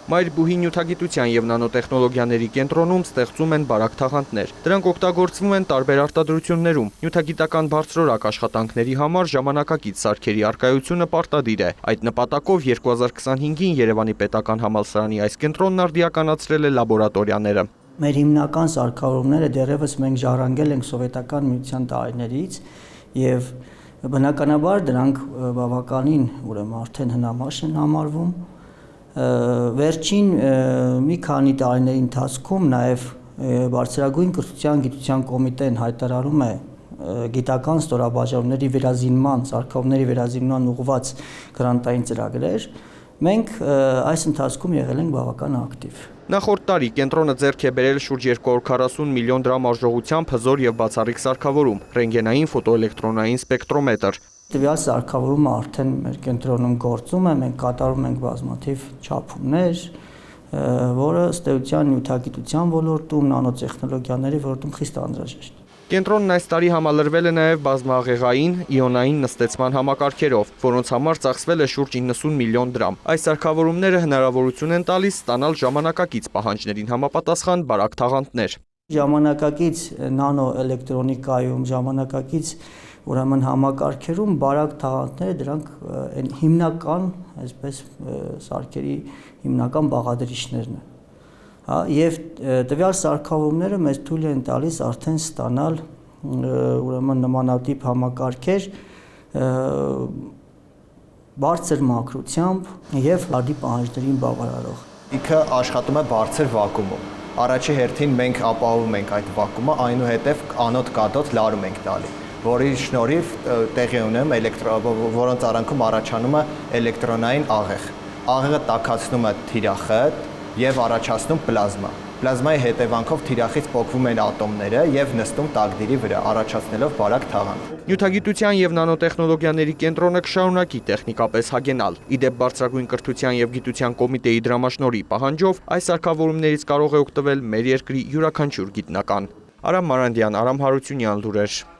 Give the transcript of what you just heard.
Մայրբուհի նյութագիտության և նանոտեխնոլոգիաների կենտրոնում ստեղծում են բարակ թաղանթներ։ Դրանք օգտագործվում են տարբեր արտադրություններում։ Նյութագիտական բարձրորակ աշխատանքների համար ժամանակակից սարքերի առկայությունը պարտադիր է։ Այդ նպատակով 2025-ին Երևանի պետական համալսարանի այս կենտրոնն արդիականացրել է լաբորատորիաները։ Մեր հիմնական սարքավորումները դեռևս մենք ժառանգել ենք սովետական միության տարիներից եւ բնականաբար դրանք բավականին արդեն հնամաշ են համարվում։ Վերջին մի քանի տարիների ընթացքում նաեւ բարձրագույն կրթության գիտության կոմիտեն հայտարարում է գիտական ստորաբաժանումների վերազինման, սարքավորումների վերազինման ուղղված գրանտային ծրագրեր։ Մենք այս ընթացքում եղել ենք բավական ակտիվ։ Նախորդ տարի կենտրոնը ձեռք է բերել շուրջ 240 միլիոն դրամ արժողությամբ հզոր եւ բացառիկ սարքավորում՝ ռենտգենային ֆոտոէլեկտրոնային սպեկտրոմետր։ Տվյալ սարքավորումը արդեն մեր կենտրոնում գործում է, մենք կատարում ենք բազմաթիվ չափումներ, որը ըստ էության նյութագիտության ոլորտում, նանոտեխնոլոգիաների ոլորտում խիստ անհրաժեշտ է։ Կենտրոնն այս տարի համալրվել է նաև բազմաղեղային իոնային նստեցման համակարգերով, որոնց համար ծախսվել է շուրջ 90 միլիոն դրամ։ Այս սարքավորումները հնարավորություն են տալիս ստանալ ժամանակակից պահանջներին համապատասխան բարակ թաղանթներ։ Ժամանակակից նանոէլեկտրոնիկայում, ժամանակակից համակարգերում բարակ թաղանթները դրանք հիմնական, այսպես սարքերի հիմնական բաղադրիչներն են։ Եվ տվյալ սարքավորումները մեզ թույլ են տալիս արդեն ստանալ նմանատիպ համակարգեր բարձր մաքրությամբ եւ լարդի պահանջներին բավարարող։ Ինքը աշխատում է բարձր վակուումում։ Առաջի հերթին մենք ապահովում ենք այդ վակուումը, այնուհետև անոթ-կաթոդ լարում ենք տալի, որի շնորհիվ տեղի ունեմ որոնց արանքում առաջանում է էլեկտրոնային աղեղ։ Աղեղը տաքացնում է թիրախը եւ առաջացնում պլազմա։ Պլազմայի հետևանքով թիրախից պոկվում են ատոմները եւ նստում տակդիրի վրա, առաջացնելով բարակ թաղանթ։ Նյութագիտության եւ նանոտեխնոլոգիաների կենտրոնը կշարունակի տեխնիկապես հագենալ։ Իդեպ բարձրագույն կրթության եւ գիտության կոմիտեի դրամաշնորհի պահանջով այս սարքավորումներից կարող է օգտվել մեր երկրի յուրաքանչյուր գիտնական։ Արամ Մարանդյան, Արամ Հարությունյան, լուրեր։